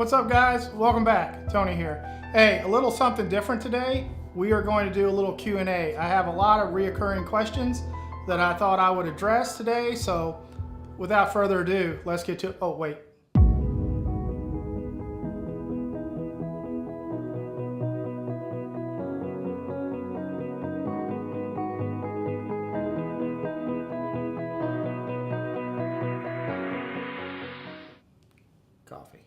What's up, guys? Welcome back. Tony here. Hey, a little something different today. We are going to do a little Q&A. I have a lot of reoccurring questions that I thought I would address today. So without further ado, let's get to, oh wait. Coffee.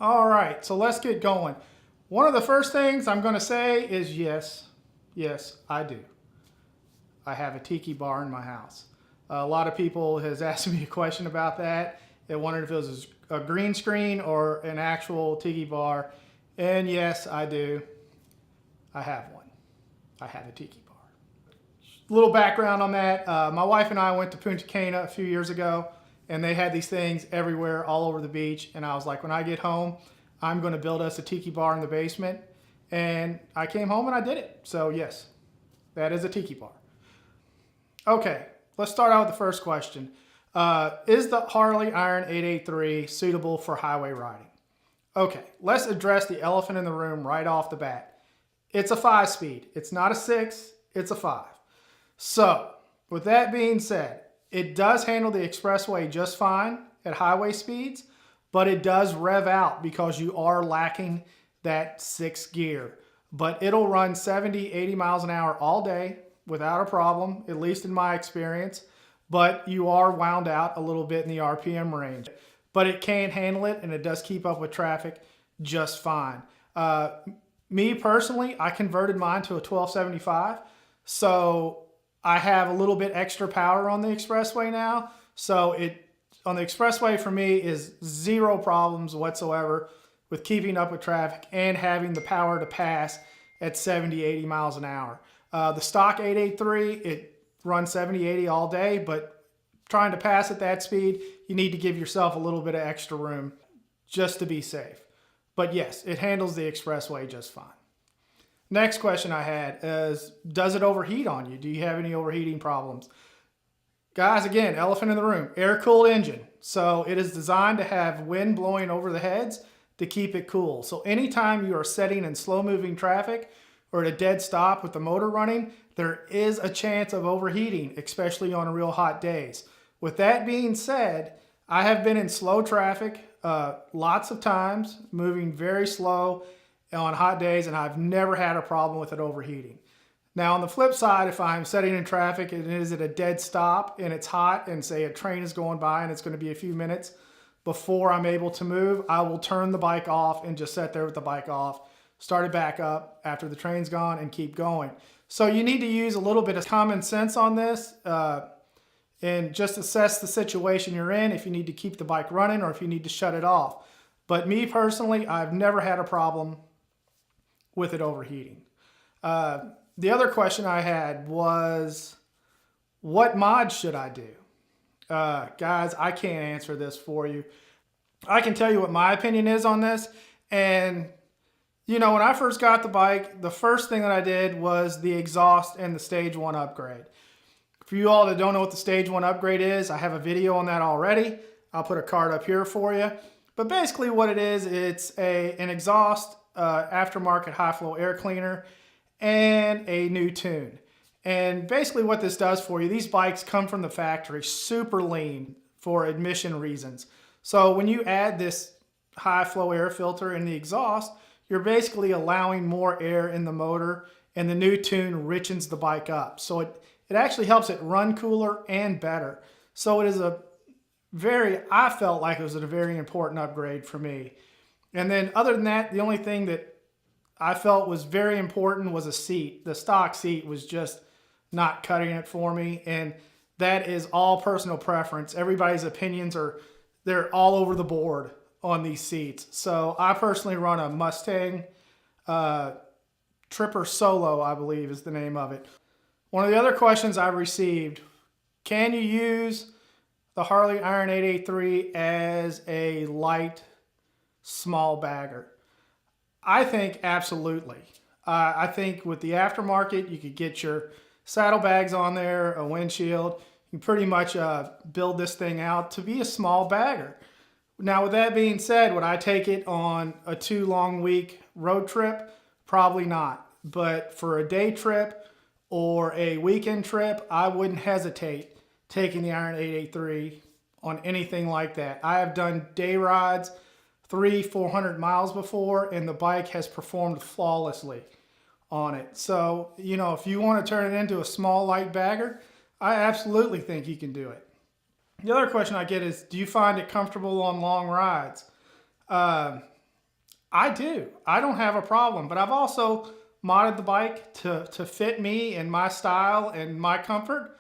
All right, so let's get going. One of the first things I'm going to say is yes, I do. I have a tiki bar in my house. A lot of people has asked me a question about that. They wondered if it was a green screen or an actual tiki bar. And yes, I do. I have one. I have a tiki bar. A little background on that. My wife and I went to Punta Cana a few years ago, and they had these things everywhere all over the beach. And I was like, when I get home, I'm going to build us a tiki bar in the basement. And I came home and I did it. So yes, that is a tiki bar. Okay, let's start out with the first question. Is the Harley Iron 883 suitable for highway riding? Okay, let's address the elephant in the room right off the bat. It's a 5-speed. It's not a 6, it's a 5. So, with that being said, it does handle the expressway just fine at highway speeds, but it does rev out because you are lacking that 6th gear. But it'll run 70, 80 miles an hour all day without a problem, at least in my experience. But you are wound out a little bit in the RPM range. But it can handle it, and it does keep up with traffic just fine. Me personally, I converted mine to a 1275. So I have a little bit extra power on the expressway now. So it on the expressway for me is zero problems whatsoever with keeping up with traffic and having the power to pass at 70, 80 miles an hour. The stock 883, it runs 70, 80 all day, but trying to pass at that speed, you need to give yourself a little bit of extra room just to be safe. But yes, it handles the expressway just fine. Next question I had is, does it overheat on you? Do you have any overheating problems? Guys, again, elephant in the room, air-cooled engine. So it is designed to have wind blowing over the heads to keep it cool. So anytime you are setting in slow-moving traffic or at a dead stop with the motor running, there is a chance of overheating, especially on real hot days. With that being said, I have been in slow traffic lots of times, moving very slow on hot days, and I've never had a problem with it overheating. Now on the flip side, if I'm sitting in traffic and it is at a dead stop and it's hot and say a train is going by and it's going to be a few minutes before I'm able to move, I will turn the bike off and just sit there with the bike off, start it back up after the train's gone and keep going. So you need to use a little bit of common sense on this and just assess the situation you're in, if you need to keep the bike running or if you need to shut it off. But me personally, I've never had a problem with it overheating. The other question I had was, what mods should I do? Guys, I can't answer this for you. I can tell you what my opinion is on this. And, you know, when I first got the bike, the first thing that I did was the exhaust and the stage 1 upgrade. For you all that don't know what the stage 1 upgrade is, I have a video on that already. I'll put a card up here for you. But basically what it is, it's an exhaust, aftermarket high flow air cleaner, and a new tune. And basically what this does for you, these bikes come from the factory super lean for emission reasons. So when you add this high flow air filter in the exhaust, you're basically allowing more air in the motor, and the new tune richens the bike up. So it actually helps it run cooler and better. So it is I felt like it was a very important upgrade for me. And then other than that, the only thing that I felt was very important was a seat. The stock seat was just not cutting it for me. And that is all personal preference. Everybody's opinions they're all over the board on these seats. So I personally run a Mustang Tripper Solo, I believe is the name of it. One of the other questions I received, can you use the Harley Iron 883 as a light, small bagger? I think absolutely. I think with the aftermarket, you could get your saddlebags on there, a windshield, You pretty much build this thing out to be a small bagger. Now, with that being said, would I take it on a 2 long week road trip? Probably not. But for a day trip or a weekend trip, I wouldn't hesitate taking the Iron 883 on anything like that. I have done day rides 300-400 miles before, and the bike has performed flawlessly on it. So, you know, if you want to turn it into a small light bagger, I absolutely think you can do it. The other question I get is, do you find it comfortable on long rides? I do. I don't have a problem, but I've also modded the bike to fit me and my style and my comfort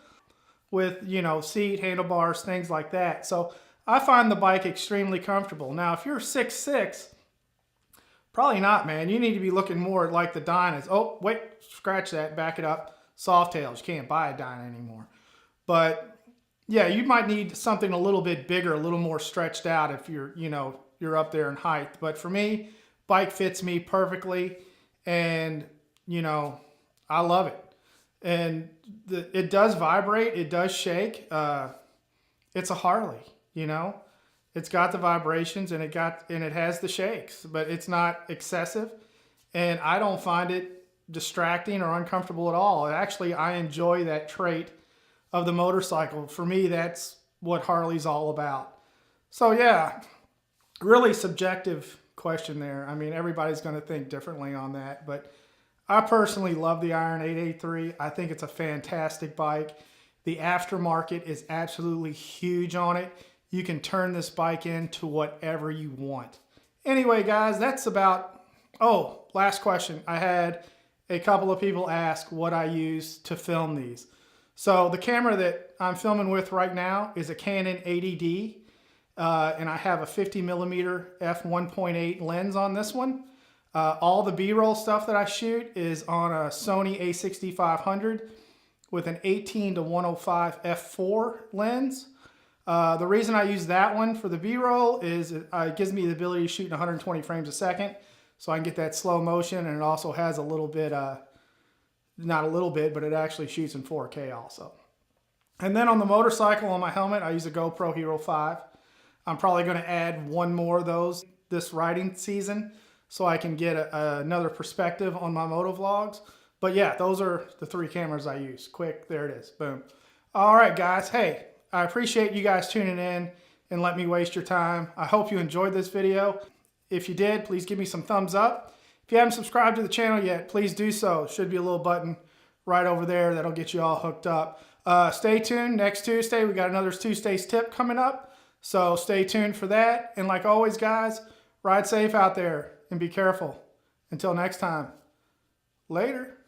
with, you know, seat, handlebars, things like that. So I find the bike extremely comfortable. Now, if you're 6'6", probably not, man. You need to be looking more like the Dynas. Oh, wait, scratch that, back it up. Softails, you can't buy a Dyna anymore. But yeah, you might need something a little bit bigger, a little more stretched out if you're, you know, you're up there in height. But for me, bike fits me perfectly, and, you know, I love it. And it does vibrate, it does shake. It's a Harley, you know. It's got the vibrations and it has the shakes, but it's not excessive, and I don't find it distracting or uncomfortable at all. Actually, I enjoy that trait of the motorcycle. For me, that's what Harley's all about. So yeah, really subjective question there. I mean, everybody's going to think differently on that, but I personally love the Iron 883. I think it's a fantastic bike. The aftermarket is absolutely huge on it. You can turn this bike into whatever you want. Anyway, guys, that's about... Oh, last question. I had a couple of people ask what I use to film these. So the camera that I'm filming with right now is a Canon 80D, and I have a 50mm f1.8 lens on this one. All the B-roll stuff that I shoot is on a Sony a6500 with an 18-105 f4 lens. The reason I use that one for the B-roll is it gives me the ability to shoot in 120 frames a second, so I can get that slow motion, and it also has a little bit, not a little bit, but it actually shoots in 4K also. And then on the motorcycle, on my helmet, I use a GoPro Hero 5. I'm probably going to add one more of those this riding season so I can get another perspective on my moto vlogs. But yeah, those are the 3 cameras I use. Quick, there it is. Boom. All right, guys. Hey, I appreciate you guys tuning in and let me waste your time. I hope you enjoyed this video. If you did, please give me some thumbs up. If you haven't subscribed to the channel yet, please do so. Should be a little button right over there that'll get you all hooked up. Stay tuned. Next Tuesday, we got another Tuesday's tip coming up. So stay tuned for that. And like always, guys, ride safe out there and be careful. Until next time, later.